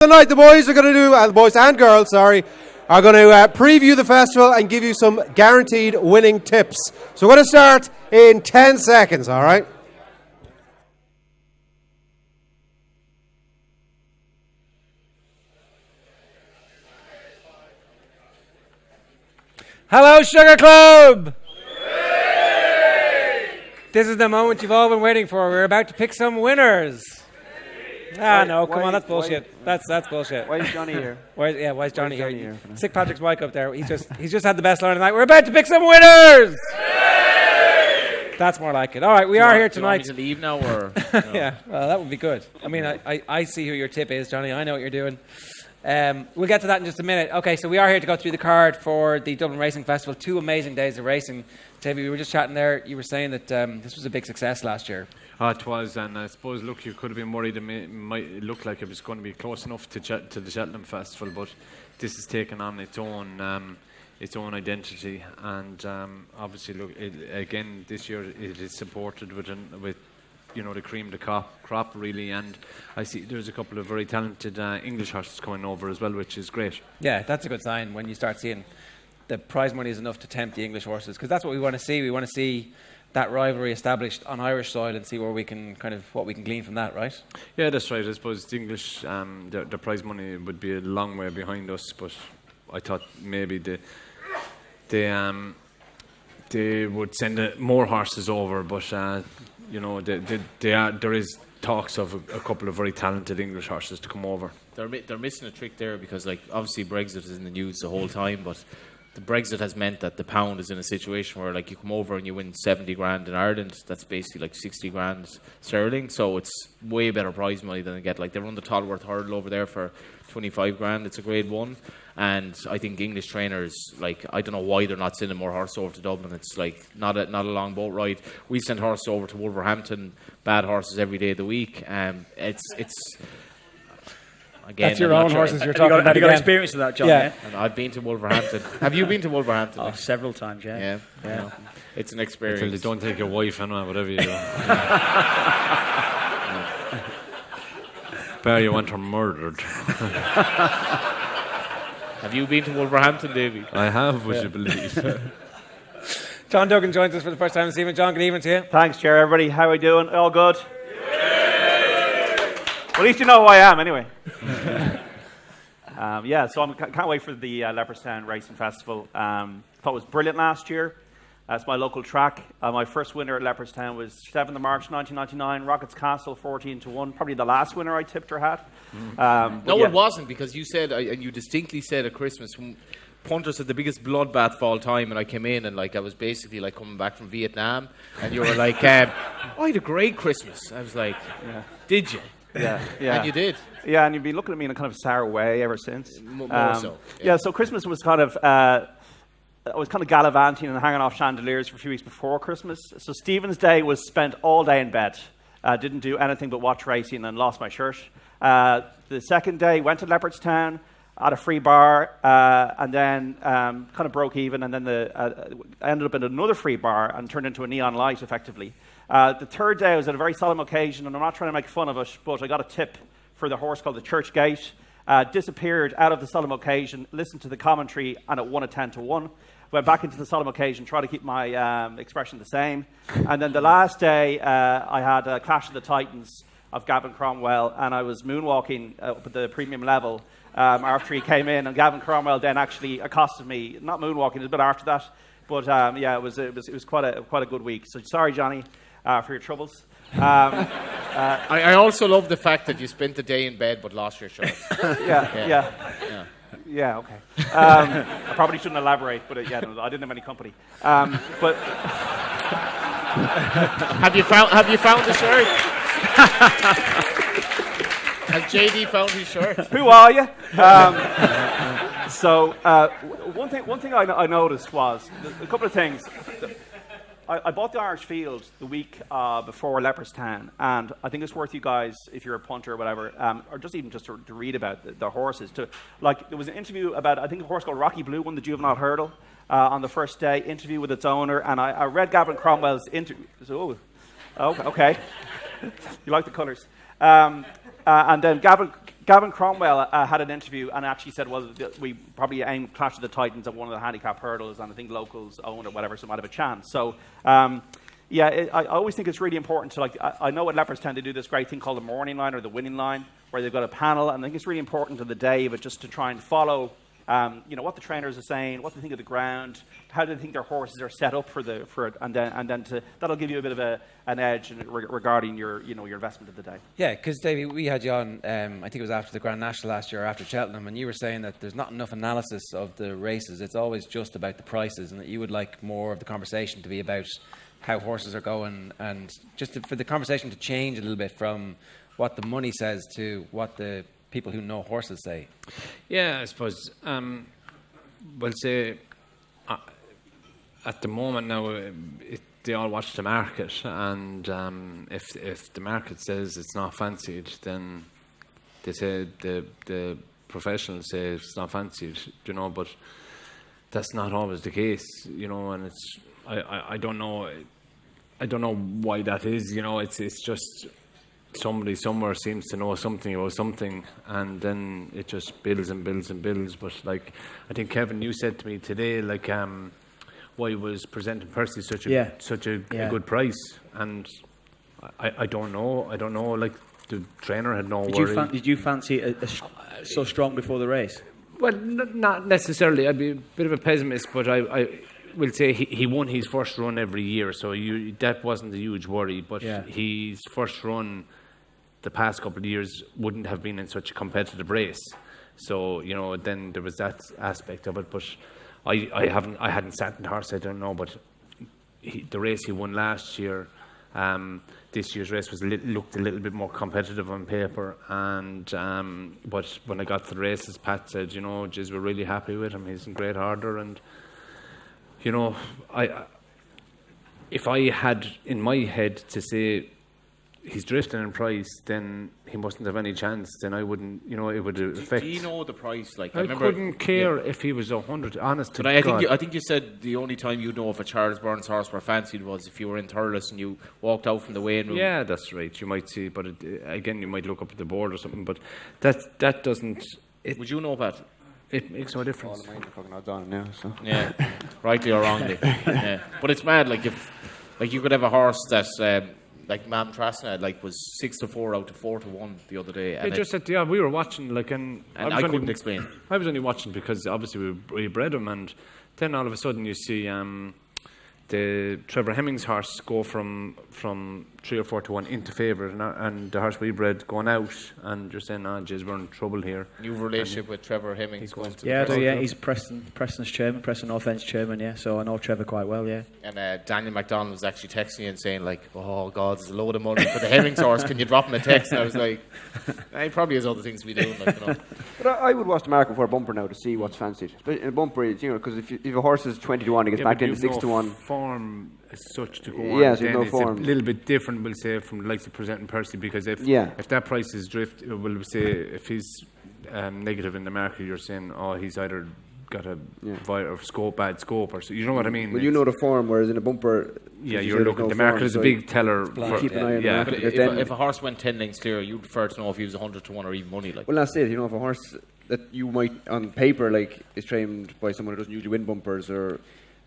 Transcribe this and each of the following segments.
Tonight the boys are going to do, the boys and girls, sorry, are going to preview the festival and give you some guaranteed winning tips. So we're going to start in 10 seconds, all right? Hello, Sugar Club! This is the moment you've all been waiting for. We're about to pick some winners. No, come on, that's bullshit. That's bullshit. Why is Johnny here? Why is Johnny here? Stick Patrick's mic up there. He's just had the best line of the night. We're about to pick some winners! That's more like it. All right, we are here tonight. Do you want me to leave now, or? No? Yeah, well, that would be good. I mean, I see who your tip is, Johnny. I know what you're doing. We'll get to that in just a minute. Okay, so we are here to go through the card for the Dublin Racing Festival. 2 amazing days of racing. Davy, we were just chatting there. You were saying that this was a big success last year. It was, and I suppose, look, you could have been worried it might look like it was going to be close enough to the Cheltenham Festival, but this has taken on its own identity, and obviously, look, again, this year it is supported with the cream of the crop, really, and I see there's a couple of very talented English horses coming over as well, which is great. Yeah, that's a good sign when you start seeing the prize money is enough to tempt the English horses, because that's what we want to see. We want to see that rivalry established on Irish soil and see where we can what we can glean from that, right? Yeah, that's right. I suppose the English, the prize money would be a long way behind us, but I thought maybe they would send more horses over, but there is talks of a couple of very talented English horses to come over. They're missing a trick there because, obviously Brexit is in the news the whole time, but the Brexit has meant that the pound is in a situation where, you come over and you win 70 grand in Ireland. That's basically 60 grand sterling. So it's way better prize money than they get. They run the Tolworth hurdle over there for 25 grand. It's a grade 1. And I think English trainers, I don't know why they're not sending more horses over to Dublin. It's not a long boat ride. We send horses over to Wolverhampton, bad horses every day of the week. It's again, that's your own horses you're talking about. Have you got experience of that, John? Yeah. And I've been to Wolverhampton. Have you been to Wolverhampton? Oh, several times, yeah. Yeah. It's an experience. Until they don't take your wife anyway, whatever you do. Bear you want her murdered. Have you been to Wolverhampton, Davy? I have, would you believe? John Duggan joins us for the first time this evening. John, good evening to you. Thanks, Chair. Everybody, how are we doing? All good? Well, at least you know who I am, anyway. So I can't wait for the Leopardstown Racing Festival. Thought it was brilliant last year. It's my local track. My first winner at Leopardstown was 7th of March 1999, Rockets Castle, 14-1. Probably the last winner I tipped or had. It wasn't, because you said, and you distinctly said at Christmas, punters had the biggest bloodbath of all time, and I came in and I was basically coming back from Vietnam, and you were like, I had a great Christmas. I was like, did you? Yeah. And you did. Yeah, and you've been looking at me in a kind of sour way ever since. More so. Yeah, so Christmas was kind of... I was kind of gallivanting and hanging off chandeliers for a few weeks before Christmas. So Stephen's Day was spent all day in bed. Didn't do anything but watch racing and lost my shirt. The second day, went to Leopardstown, had a free bar, and then kind of broke even. And then I ended up in another free bar and turned into a neon light, effectively. The third day, I was at a very solemn occasion, and I'm not trying to make fun of it, but I got a tip for the horse called the Church Gate. Disappeared out of the solemn occasion, listened to the commentary, and it won at 10-1. Went back into the solemn occasion, tried to keep my expression the same. And then the last day, I had a Clash of the Titans of Gavin Cromwell, and I was moonwalking up at the premium level after he came in, and Gavin Cromwell then actually accosted me. Not moonwalking, it was a bit after that, but it was quite a good week. So sorry, Johnny, for your troubles. I also love the fact that you spent the day in bed but lost your shirt. Yeah, okay. I probably shouldn't elaborate, but I didn't have any company. But have you found the shirt? Has JD found his shirt? Who are you? One thing I noticed was a couple of things. I bought the Irish Field the week before Leopardstown, and I think it's worth you guys, if you're a punter or whatever, or just to read about the horses. There was an interview about, I think, a horse called Rocky Blue won the juvenile hurdle on the first day, interview with its owner, and I read Gavin Cromwell's interview. So, okay. You like the colours. And then Gavin Cromwell had an interview and actually said, well, we probably aim Clash of the Titans at one of the handicap hurdles, and I think locals own or whatever, so might have a chance. So, I always think it's really important to, like, I know at Leopardstown they do this great thing called the morning line or the winning line, where they've got a panel, and I think it's really important to the day, but just to try and follow, what the trainers are saying, what they think of the ground, how they think their horses are set up for it, and then that'll give you a bit of an edge regarding your investment of the day. Yeah, because Davey, we had you on. I think it was after the Grand National last year, or after Cheltenham, and you were saying that there's not enough analysis of the races. It's always just about the prices, and that you would like more of the conversation to be about how horses are going, and just for the conversation to change a little bit from what the money says to what the people who know horses say. Yeah, I suppose. Well, say at the moment now, they all watch the market, and if the market says it's not fancied, then they say the professionals say it's not fancied, but that's not always the case, and it's I don't know why that is, it's just somebody somewhere seems to know something about something, and then it just builds and builds and builds. But like I think Kevin, you said to me today, like why was presenting Percy such a good price, and I don't know. Like the trainer had no worry. Did you fancy it so strong before the race? Well, not necessarily. I'd be a bit of a pessimist, but I will say he won his first run every year, so that wasn't a huge worry. But his first run the past couple of years wouldn't have been in such a competitive race. So, then there was that aspect of it. But I hadn't sat in the horse, I don't know. But the race he won last year, this year's race looked a little bit more competitive on paper. And but when I got to the races, Pat said, geez, we're really happy with him. He's in great order. And if I had in my head to say he's drifting in price, then he mustn't have any chance. Then I wouldn't, it would affect. Do you know the price? Like I couldn't care if he was 100. Honest to God. God. I think you said the only time you'd know if a Charles Burns horse were fancied was if you were in Thurles and you walked out from the weighing room. Yeah, that's right. You might see, but again, you might look up at the board or something. But that doesn't. Would you know that? It makes no difference. All the major fucking odds on now, so. Yeah, rightly or wrongly. Yeah. But it's mad, like if you could have a horse that like Mam Trasna was 6-4 out to 4-1 the other day. And just said, we were watching and I couldn't explain. I was only watching because obviously we bred him, and then all of a sudden you see the Trevor Hemmings horse go from 3 or 4 to 1 into favourite, and the horse we bred going out, and you're saying, geez, we're in trouble here. New relationship with Trevor Hemmings going to he's Preston's chairman, Preston North End's chairman, so I know Trevor quite well, And Daniel MacDonald was actually texting me and saying, like, oh God, there's a load of money for the Hemmings horse, can you drop him a text? And I was like, he probably has other things to be doing, But I would watch the market for a bumper now to see what's fancied. But in a bumper, because if a horse is 20 to 1, it gets back into 6 to 1. Form as such to go on, so no it's form. A little bit different, we'll say, from the likes of presenting Percy, because if that price is drift, we'll say if he's negative in the market, you're saying, he's either got a bad scope, or so, you know what I mean? Well, you know the form, whereas in a bumper, you're looking. The market is a big teller. Keep an eye on the market. But if a horse went 10 lengths clear, you'd prefer to know if he was 100 to 1 or even money. Well, that's it. If a horse that you might on paper is trained by someone who doesn't usually win bumpers or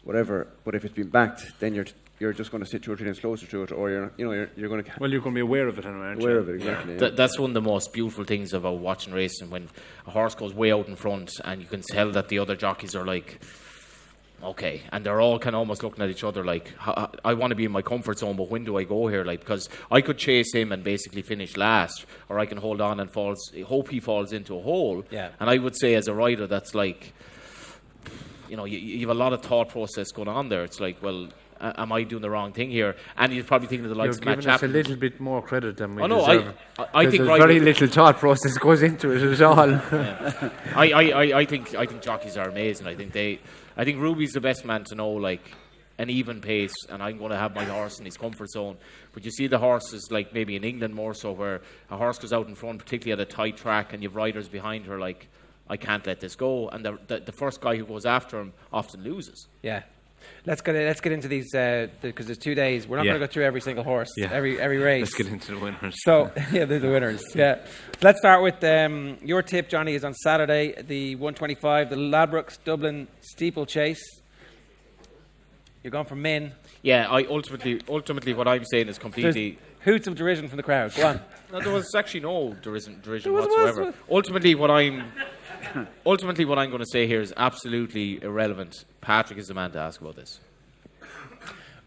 whatever, but if it's been backed, then you're just going to sit 2 or 3 times closer to it, or you're going to. Well, you're going to be aware of it, anyway, aren't you? Aware of it, exactly. Yeah. That's one of the most beautiful things about watching racing, when a horse goes way out in front, and you can tell that the other jockeys are like, okay, and they're all kind of almost looking at each other like, I want to be in my comfort zone, but when do I go here? Like, because I could chase him and basically finish last, or I can hold on and hope he falls into a hole. Yeah. And I would say, as a rider, that's like, you have a lot of thought process going on there. It's like, well, am I doing the wrong thing here? And you're probably thinking of the likes of Matt Chapman. You're giving us a little bit more credit than we deserve. I think very little thought process goes into it at all. Yeah. I think jockeys are amazing. I think Ruby's the best man to know, like, an even pace, and I'm going to have my horse in his comfort zone. But you see the horses, like maybe in England more so, where a horse goes out in front, particularly at a tight track, and you've riders behind her like, I can't let this go, and the first guy who goes after him often loses. Yeah. Let's get into these because there's 2 days. We're not going to go through every single horse, Yeah. every race. Let's get into the winners. So yeah, the winners. Yeah, let's start with your tip, Johnny, is on Saturday, the 125, the Ladbrokes Dublin Steeplechase. You're going for Min. Yeah, I ultimately what I'm saying is completely. There's hoots of derision from the crowd. Go on. No, there was actually no derision whatsoever. Ultimately, what I'm going to say here is absolutely irrelevant. Patrick is the man to ask about this.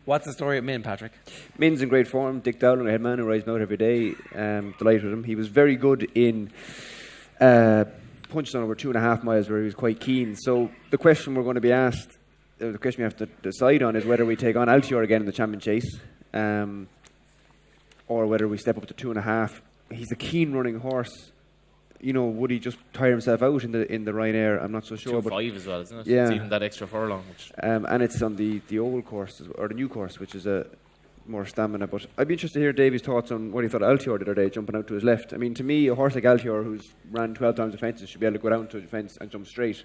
What's the story of Min, Patrick? Min's in great form. Dick Dowling, the head man who rides him out every day. Delighted with him. He was very good in punches on over 2.5 miles where he was quite keen. So the question we're going to be asked, the question we have to decide on is whether we take on Altior again in the champion chase, or whether we step up to 2.5. He's a keen running horse. You know, would he just tire himself out in the Ryanair? I'm not so sure. 2.5 as well, isn't it? Yeah. It's even that extra furlong. And it's on the old course, or the new course, which is a more stamina. But I'd be interested to hear Davy's thoughts on what he thought of Altior the other day, jumping out to his left. I mean, to me, a horse like Altior, who's ran 12 times the fences, should be able to go down to the fence and jump straight.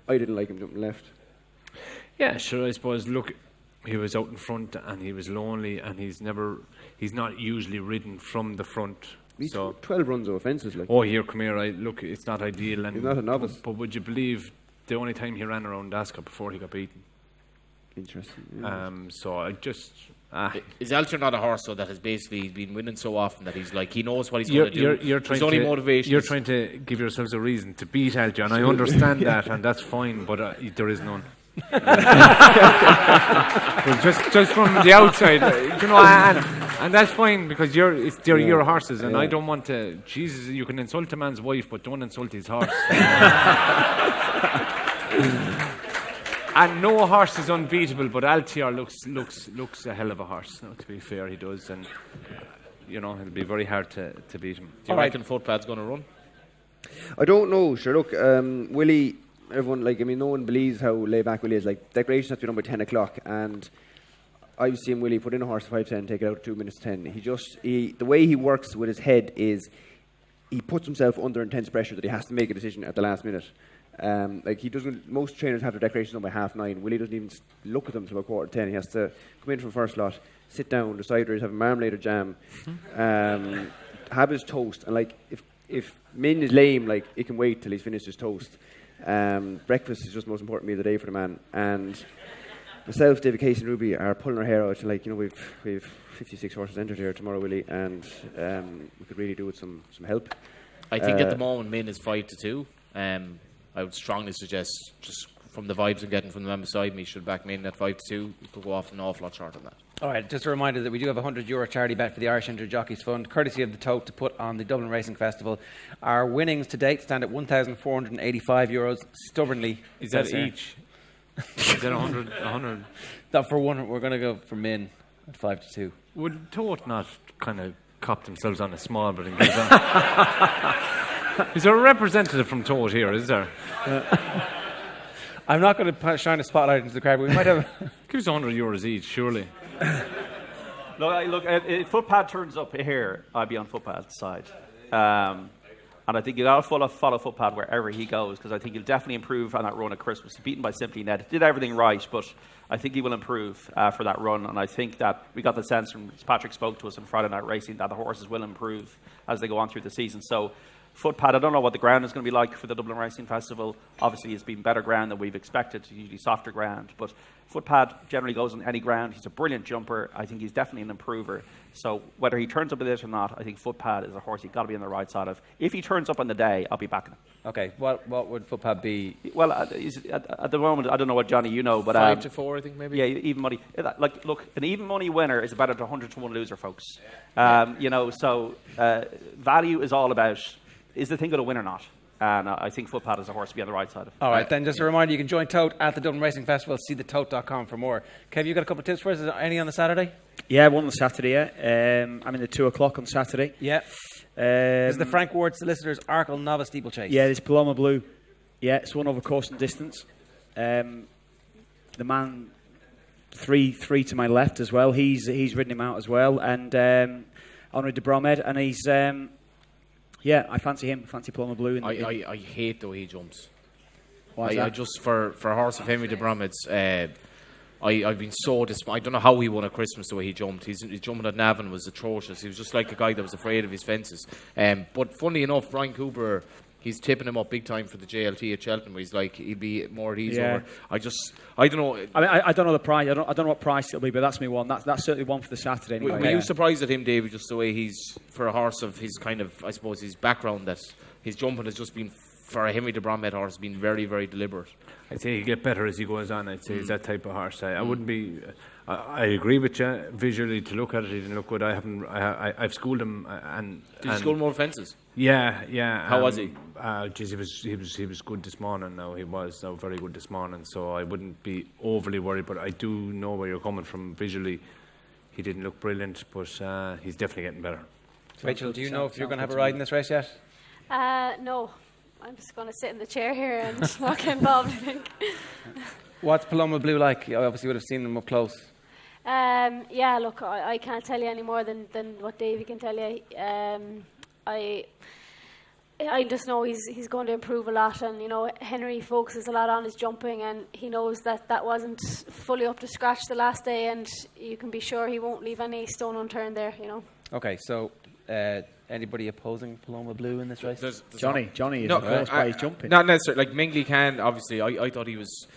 I didn't like him jumping left. Yeah, sure. I suppose. Look, he was out in front and he was lonely, and he's not usually ridden from the front. So 12 runs over fences, like. Oh, here, come here. Look, it's not ideal. And he's not a novice. But would you believe the only time he ran around Ascot before he got beaten? Interesting. Yeah. So I just. Is Altior not a horse though that has basically been winning so often that he's like he knows what he's going to do? His only motivation. You're trying to give yourselves a reason to beat Altior, and I understand that, and that's fine. But there is none. Well, just from the outside, you know, and that's fine because they're your horses, and I don't want to. Jesus, you can insult a man's wife, but don't insult his horse. And no horse is unbeatable, but Altior looks a hell of a horse. No, to be fair, he does, and you know it'll be very hard to beat him. Do you reckon Footpad's going to run? I don't know. Sure, look, Willie. Everyone, no one believes how laid back Willie is. Like, declaration has to be done by 10 o'clock, and I've seen Willie put in a horse at 5:10, take it out at 2 minutes 10. The way he works with his head is he puts himself under intense pressure that he has to make a decision at the last minute. He doesn't. Most trainers have their declarations done by 9:30. Willie doesn't even look at them till about 10:15. He has to come in from first lot, sit down, decide whether he's having marmalade or jam, have his toast, and if Min is lame, it can wait till he's finished his toast. Breakfast is just the most important meal of the day for the man. And myself, David Casey and Ruby are pulling our hair out. We've 56 horses entered here tomorrow, Willie, and we could really do with some help. I think at the moment Min is 5-2. I would strongly suggest, just from the vibes I'm getting from the man beside me, should back Min at 5-2. You could go off an awful lot short on that. All right, just a reminder that we do have a €100 charity bet for the Irish Injured Jockeys Fund, courtesy of the tote to put on the Dublin Racing Festival. Our winnings to date stand at €1,485. Stubbornly. Is that each? Is that 100? Not for one. We're going to go for Min at 5-2. Would Tote not kind of cop themselves on a small bit and give them? Is there a representative from Tote here? Is there? I'm not going to shine a spotlight into the crowd, but we might have. Give us €100 each, surely. Look, if Footpad turns up here, I'll be on Footpad's side. And I think you got to follow Footpad wherever he goes, because I think he'll definitely improve on that run at Christmas. Beaten by Simply Ned. Did everything right, but I think he will improve for that run. And I think that we got the sense from Patrick spoke to us on Friday Night Racing that the horses will improve as they go on through the season. So Footpad, I don't know what the ground is going to be like for the Dublin Racing Festival. Obviously, it's been better ground than we've expected, usually softer ground. But Footpad generally goes on any ground. He's a brilliant jumper. I think he's definitely an improver. So whether he turns up with this or not, I think Footpad is a horse you've got to be on the right side of. If he turns up on the day, I'll be backing him. Okay, what would Footpad be? Well, he's, at the moment, I don't know what, Johnny, you know, but 5-4, I think, maybe. Yeah, even money. Look, an even money winner is about a 100-to-1 loser, folks. So value is all about, is the thing going to win or not? And I think Footpad is a horse to be on the right side of. All right, then just a reminder, you can join Tote at the Dublin Racing Festival. See thetote.com for more. Kev, you got a couple of tips for us? Is there any on the Saturday? Yeah, one on Saturday, yeah. I'm in the 2 o'clock on Saturday. Yeah. This is the Frank Ward Solicitors Arkle Novice Steeplechase. Yeah, it's Paloma Blue. Yeah, it's one over course and distance. The man three to my left as well, he's ridden him out as well. And Henri de Bromed, and he's... yeah, I fancy him. I fancy Paloma Blue. I hate the way he jumps. Why is that? I just, for a horse of Henry de Bromhead's, I've been so I don't know how he won at Christmas the way he jumped. His jumping at Navan was atrocious. He was just like a guy that was afraid of his fences. But funnily enough, Ryan Cooper, he's tipping him up big time for the JLT at Cheltenham. He's like, he'd be more at ease over. I don't know. I mean, I don't know the price. I don't know what price it'll be, but that's me one. That's certainly one for the Saturday. Anyway. Were you surprised at him, David, just the way he's, for a horse of his kind of, I suppose, his background, that his jumping has just been, for a Henry de Bromhead horse, been very, very deliberate? I'd say he'll get better as he goes on. I'd say he's that type of horse. I wouldn't be. I agree with you. Visually, to look at it, he didn't look good. I've schooled him. Did you school more fences? Yeah. How was he? He was good this morning. Now he was very good this morning. So I wouldn't be overly worried. But I do know where you're coming from. Visually, he didn't look brilliant, but he's definitely getting better. Rachel, do you know if you're going to have a ride in this race yet? No. I'm just going to sit in the chair here and not get involved, I think. What's Paloma Blue like? You obviously would have seen them up close. Yeah, look, I can't tell you any more than what Davy can tell you. I just know he's going to improve a lot, and, you know, Henry focuses a lot on his jumping, and he knows that wasn't fully up to scratch the last day, and you can be sure he won't leave any stone unturned there, you know. Okay, so... anybody opposing Paloma Blue in this race? There's Johnny is opposed by his jumping. Not necessarily. Like Mingley can, obviously. I thought he was...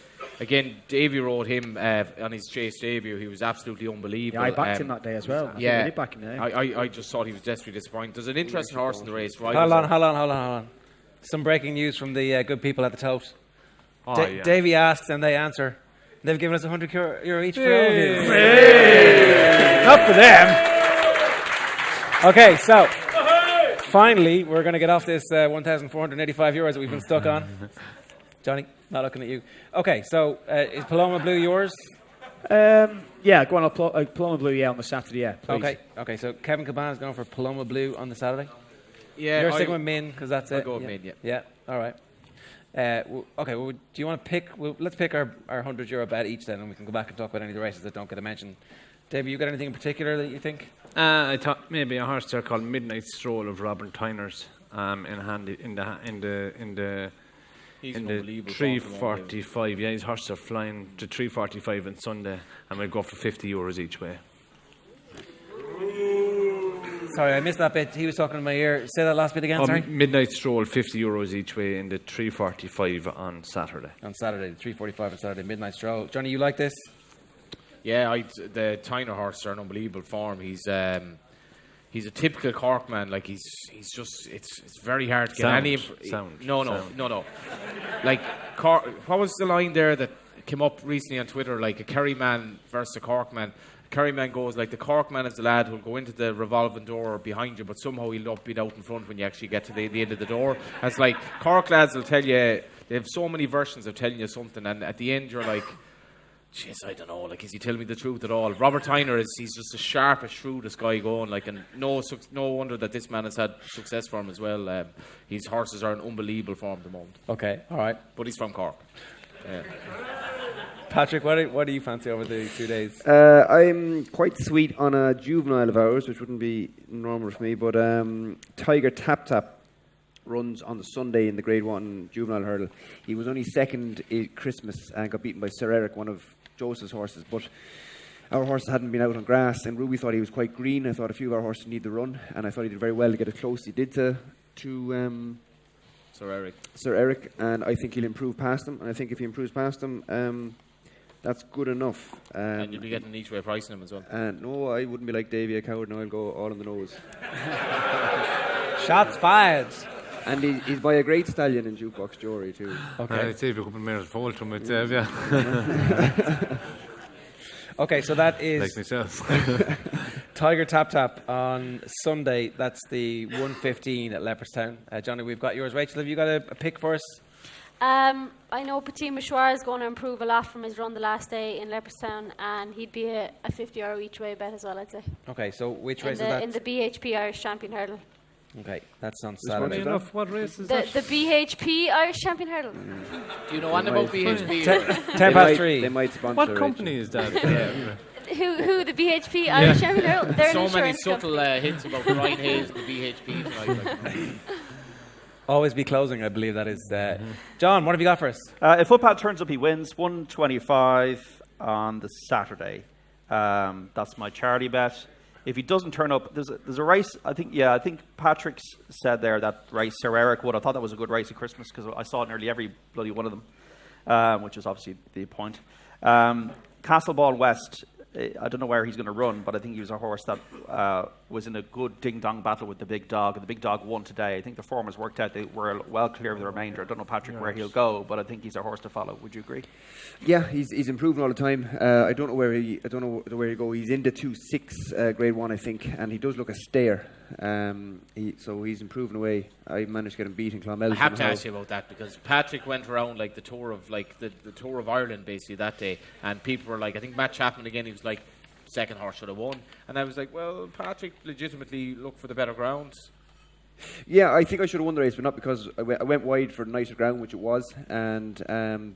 Again, Davy rode him on his chase debut. He was absolutely unbelievable. Yeah, I backed him that day as well. I did back him there. I just thought he was desperately disappointed. There's an interesting horse in the race, right? Hold on. Some breaking news from the good people at the tote. Yeah. Davy asks and they answer. They've given us €100 each for all of you. Up for them. Okay, so finally we're going to get off this €1,485 that we've been stuck on. Johnny, not looking at you. Okay, so is Paloma Blue yours? Yeah, go on. Paloma Blue, on the Saturday, yeah. Please. Okay. So Kevin Caban's going for Paloma Blue on the Saturday. Yeah, you're sticking with Min because that's it. I'll go with Min. Yeah. All right. Okay. Well, do you want to pick? Let's pick our €100 bet each then, and we can go back and talk about any of the races that don't get a mention. Dave, you got anything in particular that you think? I thought maybe a horse there called Midnight Stroll of Robert Tyner's in the 345. Yeah, his horses are flying to 345 on Sunday, and we'll go for €50 each way. Sorry, I missed that bit. He was talking in my ear. Say that last bit again, sorry. Midnight Stroll, €50 each way in the 345 on Saturday. On Saturday, the 345 on Saturday, Midnight Stroll. Johnny, you like this? Yeah, the Tyner horse are an unbelievable form. He's a typical Cork man. Like he's just it's very hard to get any. No. Like what was the line there that came up recently on Twitter? Like a Kerry man versus a Cork man. Kerry man goes like the Cork man is the lad who'll go into the revolving door behind you, but somehow he'll not be out in front when you actually get to the end of the door. It's like Cork lads will tell you, they have so many versions of telling you something, and at the end you're like, jeez, I don't know, like, is he telling me the truth at all? Robert Tyner he's just the sharpest, shrewdest guy going, like, and no wonder that this man has had success for him as well. His horses are in unbelievable form at the moment. Okay, all right. But he's from Cork. Patrick, what do you fancy over the 2 days? I'm quite sweet on a juvenile of ours, which wouldn't be normal for me, but Tiger Tap Tap runs on the Sunday in the Grade 1 juvenile hurdle. He was only second at Christmas and got beaten by Sir Eric, one of Joseph's horses, but our horses hadn't been out on grass, and Ruby thought he was quite green. I thought a few of our horses need the run, and I thought he did very well to get as close as he did to Sir Eric, and I think he'll improve past him, and I think if he improves past him, that's good enough. And you'll be getting each way pricing him as well. No, I wouldn't be like Davy, a coward. No, I'll go all on the nose. Shots fired. And he's by a great stallion in Jukebox Jory too. Okay. I'd say if you couple of fold from it, yeah. Okay, so that is like myself. Tiger Tap Tap on Sunday. That's the 1:15 at Leopardstown. Johnny, we've got yours. Rachel, have you got a pick for us? I know Petit Mouchoir is going to improve a lot from his run the last day in Leopardstown, and he'd be a €50 each way bet as well, I'd say. Okay, so which race is that? In the BHP Irish Champion Hurdle. Okay, that's on Saturday. Enough, what race is that? The BHP Irish Champion Hurdle. Do you know anything about BHP? 3:10. They might sponsor. What company is that? Who the BHP Irish Champion Hurdle? They're so an many insurance subtle hints about Ryan Hayes and the BHP tonight. Always be closing, I believe that is. John, what have you got for us? If Footpath turns up, he wins 125. on the Saturday. That's my charity bet. If he doesn't turn up, there's a race. I think Patrick's said there that race Sir Eric would. I thought that was a good race at Christmas because I saw nearly every bloody one of them, which is obviously the point. Castleball West. I don't know where he's going to run, but I think he was a horse that was in a good ding-dong battle with the big dog, and the big dog won today. I think the form has worked out. They were well clear of the remainder. I don't know, Patrick, where he'll go, but I think he's a horse to follow. Would you agree? Yeah, he's improving all the time. I don't know where he go. He's in the 2-6 Grade 1, I think, and he does look a stayer. So he's improving away. I managed to get him beat in Clonmel. I have to ask you about that because Patrick went around like the tour of the tour of Ireland basically that day, and people were like, I think Matt Chapman again. He was like, second horse should have won, and I was like, well, Patrick legitimately looked for the better grounds. Yeah, I think I should have won the race, but not because I went wide for the nicer ground, which it was, and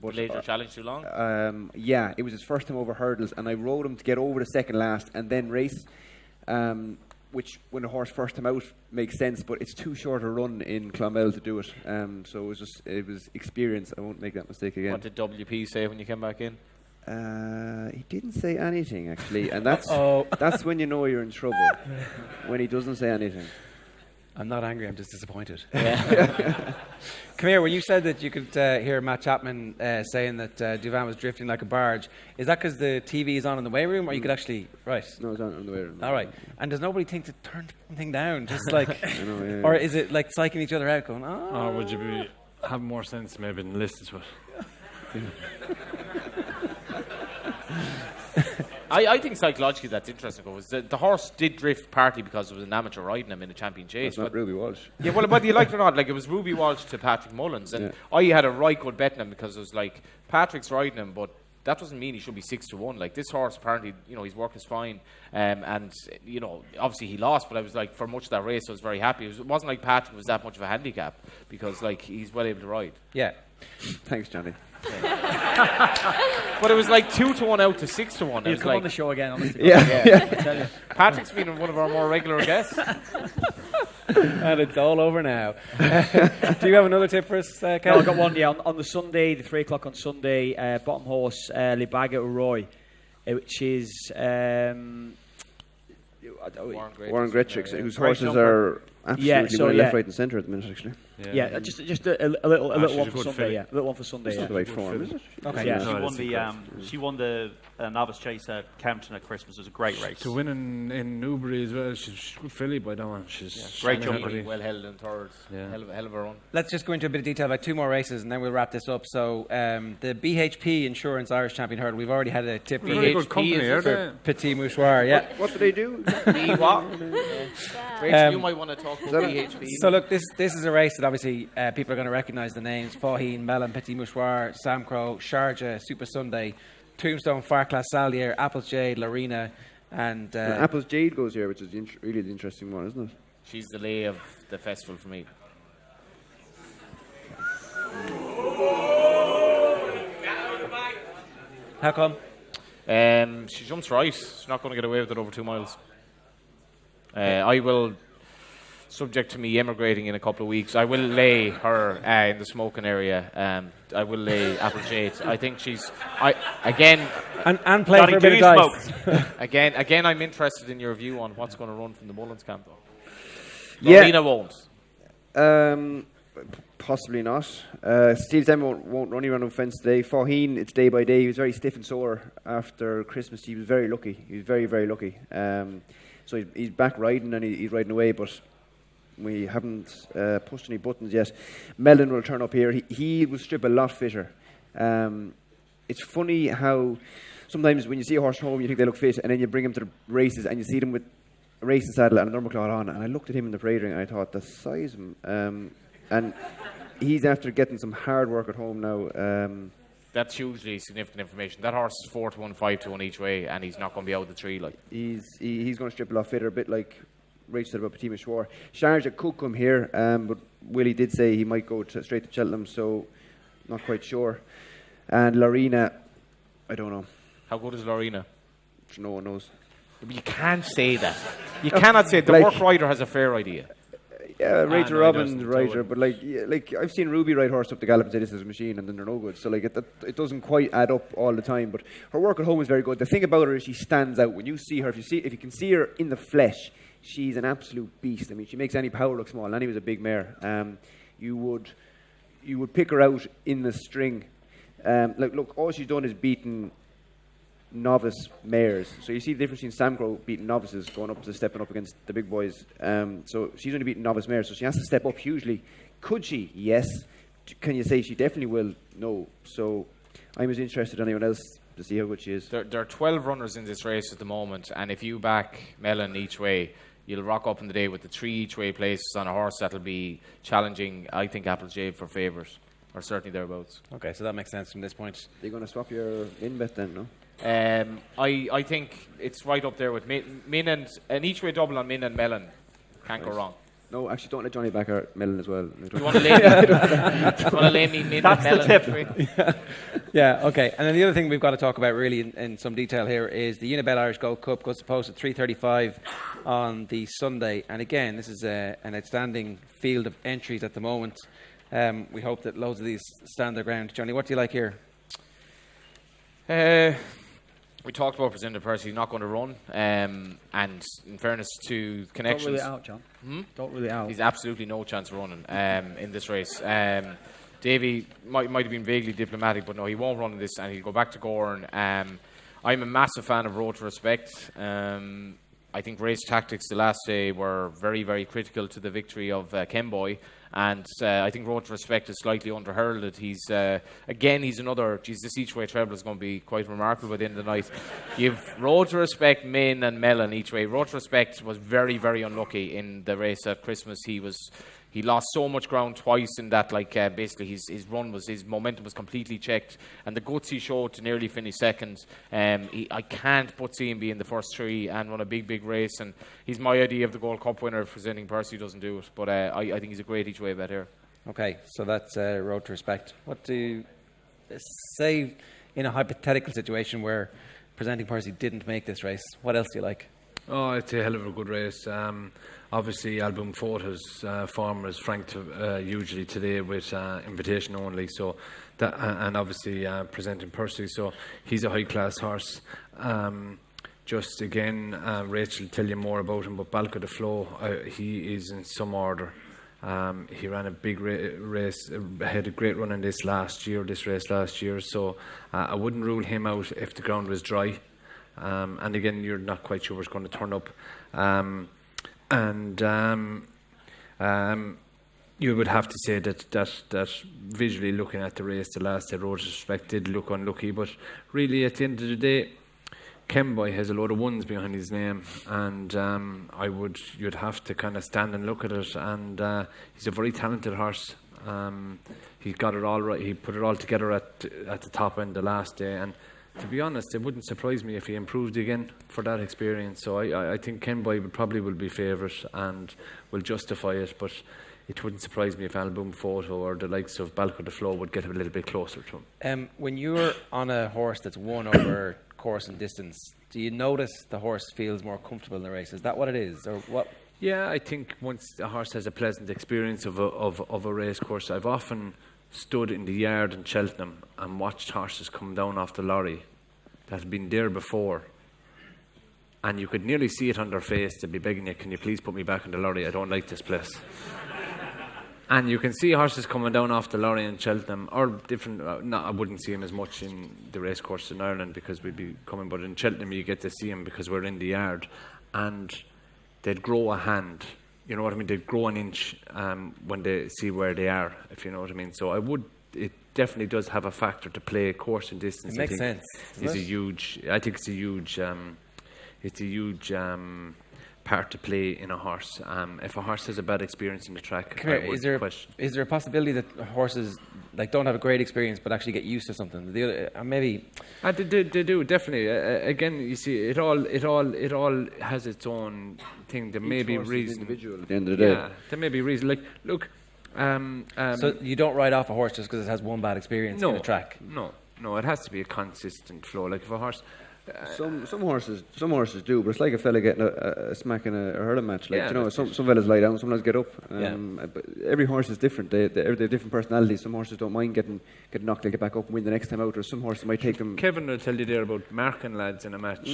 but delayed your challenge too long. Yeah, it was his first time over hurdles, and I rode him to get over the second last and then race. Which, when a horse first time out, makes sense, but it's too short a run in Clonmel to do it. So it was experience. I won't make that mistake again. What did WP say when you came back in? He didn't say anything actually, and that's when you know you're in trouble. When he doesn't say anything. I'm not angry, I'm just disappointed. Yeah. Come here, when you said that you could hear Matt Chapman saying that Duvan was drifting like a barge, is that because the TV is on in the weigh room, or you could actually... Right. No, it's on in the weigh room. All right. And does nobody think to turn the thing down? Just like... I know, yeah. Or is it like psyching each other out, going, Or would you have more sense maybe than listen to it? I think psychologically that's interesting because the horse did drift partly because it was an amateur riding him in a champion chase. That's not Ruby Walsh. Yeah, well, whether you like it or not, like it was Ruby Walsh to Patrick Mullins, and I had a right good bet on him because it was like Patrick's riding him, but that doesn't mean he should be 6-1. Like this horse, apparently, his work is fine, and obviously he lost, but I was like for much of that race, I was very happy. It wasn't like Patrick was that much of a handicap because like he's well able to ride. Yeah. Thanks, Johnny. But it was like 2-1 out to 6-1. He'll come on the show again, honestly. Yeah. I tell you. Patrick's been one of our more regular guests. And it's all over now. Do you have another tip for us, Ken? No, I got one. Yeah, on the Sunday, the 3 o'clock on Sunday, bottom horse Libaga Roy, which is Warren Gretrick, whose horses are absolutely left, right, and centre at the minute, actually. Yeah, just a little one for Sunday. Yeah, a little one for Sunday. This is the right form, is it? Okay. Yeah. She won the novice chase at Kempton at Christmas. It was a great race. To win in Newbury as well, she's good filly by that one. She's great jumper. Well held in third. Yeah. Hell of a run. Let's just go into a bit of detail about 2 more races and then we'll wrap this up. So the BHP Insurance Irish Champion Hurdle, we've already had a tip very good company, are they? Petit Mouchoir, yeah. What do they do? Rachel, you might want to talk about BHP. So look, this is a race that obviously people are going to recognise the names: Faugheen, Mellon, Petit Mouchoir, Sam Crow, Sharjah, Super Sunday, Tombstone, Farclas, Salier, Apples Jade, Lorena, and Apples Jade goes here, which is really the interesting one, isn't it? She's the lay of the festival for me. How come? She jumps right. She's not going to get away with it over 2 miles. I will, subject to me emigrating in a couple of weeks, I will lay her in the smoking area. I will lay Apple Jade. I think she's... And play for a bit of dice. Again, I'm interested in your view on what's going to run from the Mullins camp, though. Yeah. Lorena won't. Possibly not. Steve Zem won't run. He ran on fence today. Faugheen, it's day by day. He was very stiff and sore after Christmas. He was very lucky. He was very, very lucky. So he's back riding and he's riding away, but we haven't pushed any buttons yet. Mellon will turn up here. He will strip a lot fitter. It's funny how sometimes when you see a horse home, you think they look fit, and then you bring him to the races and you see them with a racing saddle and a number cloth on. And I looked at him in the parade ring and I thought, the size of him. And he's after getting some hard work at home now. That's hugely significant information. That horse is 4-1, 5-1 each way, and he's not going to be out of the tree. Like he's going to strip a lot fitter, a bit like Rachel said about Petit Mouchoir. Sharjah could come here, but Willie did say he might go straight to Cheltenham, so not quite sure. And Lorena, I don't know. How good is Lorena? No one knows. You can't say that. You cannot say it. The work rider has a fair idea. Yeah, Rachel no, Robbins he doesn't. rides her, but like I've seen Ruby ride horse up the gallop and say this is a machine, and then they're no good. So like it doesn't quite add up all the time. But her work at home is very good. The thing about her is she stands out. When you see her, if you can see her in the flesh, she's an absolute beast. I mean, she makes any power look small. Annie was a big mare. You would pick her out in the string. Look, all she's done is beaten novice mares. So you see the difference between Sam Crow beating novices going up to stepping up against the big boys. So she's only beating novice mares, so she has to step up hugely. Could she? Yes. Can you say she definitely will? No. So I'm as interested as anyone else to see how good she is. There are 12 runners in this race at the moment, and if you back Mellon each way, you'll rock up in the day with the 3 each way places on a horse that'll be challenging, I think, Applejade for favourite, or certainly thereabouts. Okay, so that makes sense from this point. You're going to swap your in bet then, no? I think it's right up there with Min and an each way double on Min and Mellon. Can't go wrong. No, actually, don't let Johnny back our Mellon as well. You want to lay me Min That's and the Mellon? tip. Yeah, okay. And then the other thing we've got to talk about really in some detail here is the Unibet Irish Gold Cup goes to post at 3:35 on the Sunday. And again, this is an outstanding field of entries at the moment. We hope that loads of these stand their ground. Johnny, what do you like here? We talked about Presenter Percy not going to run, and in fairness to connections, Don't rule it out, John. Don't rule it out. he's absolutely no chance of running in this race. Davy might have been vaguely diplomatic, but no, he won't run in this, and he'll go back to Gorn. I'm a massive fan of Road to Respect. I think race tactics the last day were very, very critical to the victory of Kenboy. And I think Road to Respect is slightly under-heralded. He's another, this each way treble is going to be quite remarkable by the end of the night. You've Road to Respect, Min and Mellon each way. Road to Respect was very, very unlucky in the race at Christmas. He lost so much ground twice in that, basically his momentum was completely checked, and the guts he showed to nearly finish second. I can't but see him be in the first 3 and run a big race, and he's my idea of the Gold Cup winner if Presenting Percy doesn't do it. But I think he's a great each way bet here. Okay, so that's Road to Respect. What do you say in a hypothetical situation where Presenting Percy didn't make this race? What else do you like? Oh, it's a hell of a good race. Obviously, Album Photo's form is franked hugely today with invitation only. So, and obviously Presenting Percy. So he's a high class horse. Just again, Rachel will tell you more about him. But Balco de Flo, he is in some order. He ran a big race, had a great run in this race last year. So I wouldn't rule him out if the ground was dry. And again, you're not quite sure what's going to turn up. You would have to say that visually looking at the race, the last day, Road to Respect did look unlucky. But really, at the end of the day, Kenboy has a load of ones behind his name, and you'd have to kind of stand and look at it. And he's a very talented horse. He got it all right. He put it all together at the top end the last day, and to be honest, it wouldn't surprise me if he improved again for that experience. So I think Kenboy will be favourite and will justify it, but it wouldn't surprise me if Album Photo or the likes of Balco de Flo would get a little bit closer to him. When you're on a horse that's won over course and distance, do you notice the horse feels more comfortable in the race? Is that what it is, or what? Yeah, I think once a horse has a pleasant experience of a race course, I've often stood in the yard in Cheltenham and watched horses come down off the lorry that had been there before, and you could nearly see it on their face. They'd be begging you, can you please put me back in the lorry, I don't like this place. And you can see horses coming down off the lorry in Cheltenham, or different, I wouldn't see him as much in the racecourse in Ireland because we'd be coming, but in Cheltenham you get to see him because we're in the yard, and they'd grow a hand, you know what I mean, they'd grow an inch when they see where they are, if you know what I mean. So it definitely does have a factor to play. Course and distance, it makes sense. I think it's a huge part to play in a horse. If a horse has a bad experience in the track, is there a possibility that horses don't have a great experience but actually get used to something? Maybe they do definitely. Again, you see, it all has its own thing. There may be reason. Individual at the end of the day. Yeah, there may be reason. Like, look. So you don't ride off a horse just because it has one bad experience in the track? No, it has to be a consistent flow. Like if a horse, Some horses do, but it's like a fella getting a smack in a hurling match. Like, Yeah, you know, that's some fellas lie down, some fellas get up. But every horse is different. They have different personalities. Some horses don't mind getting knocked, they get back up and win the next time out. Or some horses might take them. Kevin will tell you there about marking lads in a match.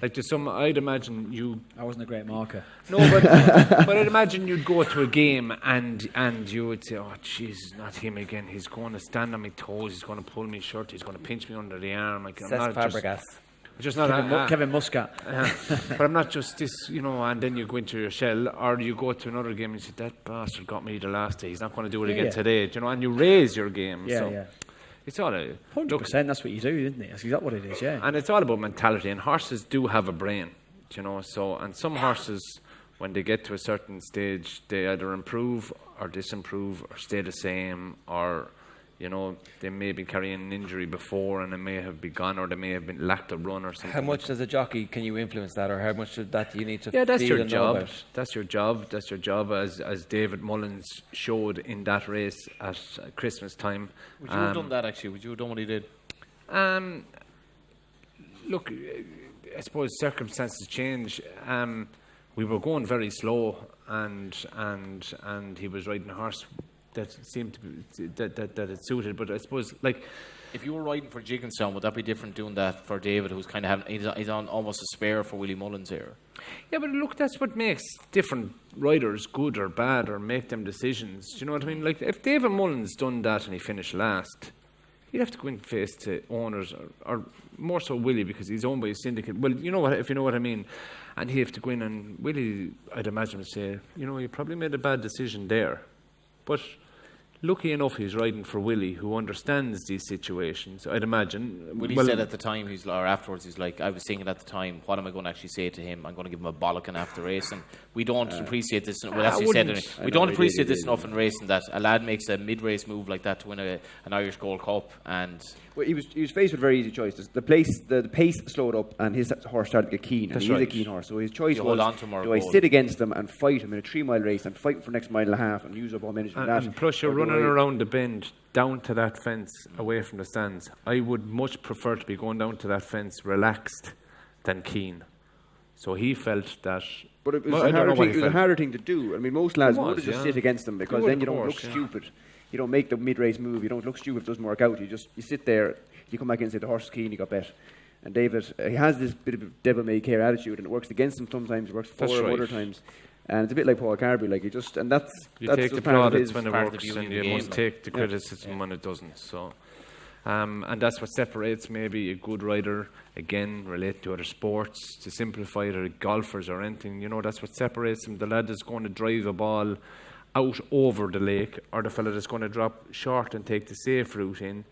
Like there's some, I'd imagine you. I wasn't a great marker. No, but I'd imagine you'd go to a game and you would say, "Oh, jeez, not him again. He's going to stand on my toes. He's going to pull me shirt. He's going to pinch me under the arm." Like, I'm not Fabregas. just not Kevin Muscat. but I'm not just this, you know. And then you go into your shell, or you go to another game and you say, "That bastard got me the last day. He's not going to do it again today." You know, and you raise your game. Yeah, so yeah. It's all 100%. That's what you do, isn't it? That's exactly what it is. Yeah. and it's all about mentality. And horses do have a brain, you know. So, and some horses, when they get to a certain stage, they either improve or disimprove or stay the same, or, you know, they may be carrying an injury before and it may have begun, or they may have been lacked a run or something. How much as a jockey can you influence that, or how much of that do you need to That's feel your and know job. about? That's your job. That's your job, as David Mullins showed in that race at Christmas time. Would you have done that, actually? Would you have done what he did? Look, I suppose circumstances change. We were going very slow, and he was riding a horse that seemed to be that it suited. But I suppose, like, If you were riding for Jigginstown, would that be different doing that for David, who's kind of he's on almost a spare for Willie Mullins here? yeah, but look, that's what makes different riders good or bad, or make them decisions. Do you know what I mean? Like, if David Mullins done that and he finished last, he'd have to go in face to owners, or more so Willie, because he's owned by a syndicate. Well, you know what, if you know what I mean. And he'd have to go in, and Willie, I'd imagine, would say, you know, you probably made a bad decision there. But lucky enough, he's riding for Willie, who understands these situations, I'd imagine. Willie said at the time, or afterwards, he's like, I was thinking at the time, what am I going to actually say to him? I'm going to give him a bollocking after racing. We don't appreciate this. Well, as you said, we don't appreciate this enough in racing, that a lad makes a mid-race move like that to win an Irish Gold Cup. And Well, he was faced with a very easy choice. The pace slowed up, and his horse started to get keen, and he's a keen horse. So his choice You was: hold on to him or do I go? sit against him and fight him in a 3-mile race and fight for the next mile and a half and use up all energy? And plus, you're running around the bend down to that fence away from the stands. I would much prefer to be going down to that fence relaxed than keen. So he felt that. But it was, a harder thing to do. I mean, most lads would just sit against them, because then you don't look stupid. You don't make the mid-race move. You don't look stupid if it doesn't work out. You sit there. You come back in and say the horse is keen. You got bet. And David, he has this bit of a devil-may-care attitude, and it works against him sometimes. It works for him other times. And it's a bit like Paul Carberry, like you take the plaudits when it works, and you must take the criticism when it doesn't. So, and that's what separates maybe a good rider, again, relate to other sports, to simplify it, or golfers or anything. You know, that's what separates them. The lad that's going to drive a ball out over the lake, or the fella that's going to drop short and take the safe route in.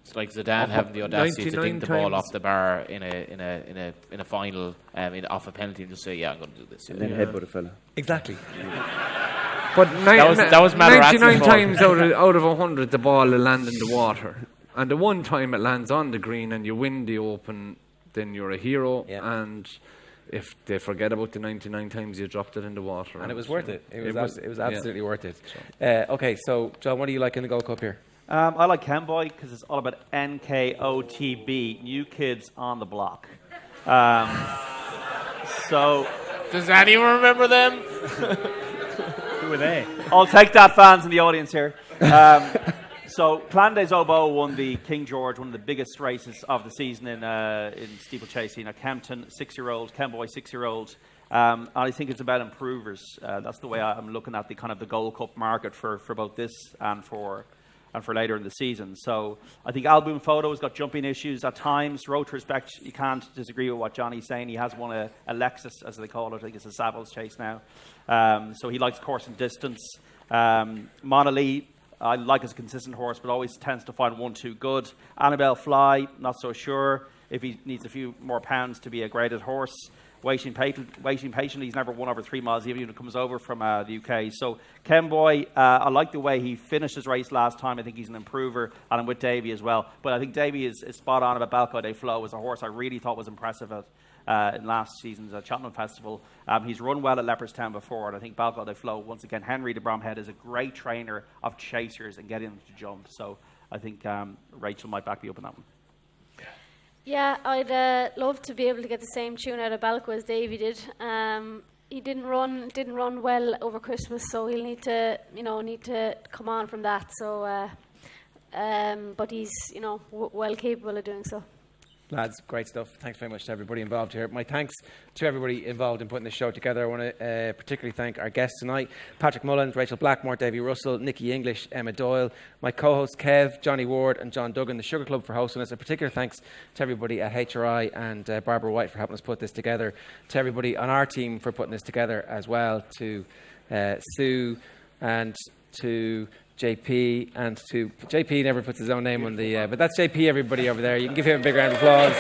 it's like Zidane having the audacity to ding the ball off the bar in a final, off a penalty, and just say, "Yeah, I'm going to do this." And then headbutt a fella. Exactly. But that was 99 times out of 100, the ball will land in the water. And the one time it lands on the green and you win the Open, then you're a hero. Yeah. And if they forget about the 99 times you dropped it in the water. And it was worth it. It was absolutely worth it. So. Okay, so John, what do you like in the Gold Cup here? I like Kenboy because it's all about NKOTB, New Kids on the Block. So, does anyone remember them? Who were they? I'll take that, fans in the audience here. So, Clan des Obeaux won the King George, one of the biggest races of the season in steeplechasing at Kempton. 6-year-old, Kenboy 6-year-old. And I think it's about improvers. That's the way I'm looking at the kind of the Gold Cup market for both this and for later in the season. So I think Album Photo's got jumping issues at times. Retrospect, you can't disagree with what Johnny's saying. He has won a Lexus, as they call it. I think it's a Savills chase now. So he likes course and distance. Monolith, I like as a consistent horse, but always tends to find 1-2 good. Annabelle Fly, not so sure if he needs a few more pounds to be a graded horse. Waiting patiently. He's never won over 3 miles, even when it comes over from the UK. So, Kenboy, I like the way he finished his race last time. I think he's an improver, and I'm with Davy as well. But I think Davy is spot on about Balco de Flo as a horse I really thought was impressive in last season's Cheltenham Festival. He's run well at Leopardstown before, and I think Balco de Flo, once again, Henry de Bromhead is a great trainer of chasers and getting them to jump. So, I think Rachel might back me up on that one. Yeah, I'd love to be able to get the same tune out of Balco as Davy did. He didn't run well over Christmas, so he'll need to come on from that. So, but he's well capable of doing so. Lads, great stuff. Thanks very much to everybody involved here. My thanks to everybody involved in putting this show together. I want to particularly thank our guests tonight, Patrick Mullins, Rachael Blackmore, Davy Russell, Nicky English, Emma Doyle, my co-hosts Kev, Johnny Ward and John Duggan, the Sugar Club for hosting us. A particular thanks to everybody at HRI and Barbara White for helping us put this together, to everybody on our team for putting this together as well, to Sue and to JP, and to JP never puts his own name on the but that's JP, everybody over there. You can give him a big round of applause.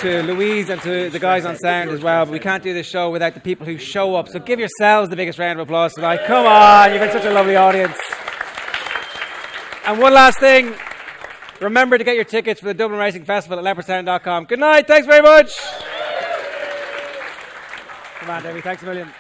To Louise and to the guys on sound as well. But we can't do this show without the people who show up, so give yourselves the biggest round of applause tonight. Come on, you've got such a lovely audience. And one last thing, remember to get your tickets for the Dublin Racing Festival at leopardstown.com. Good night, thanks very much. Come on, Davy, thanks a million.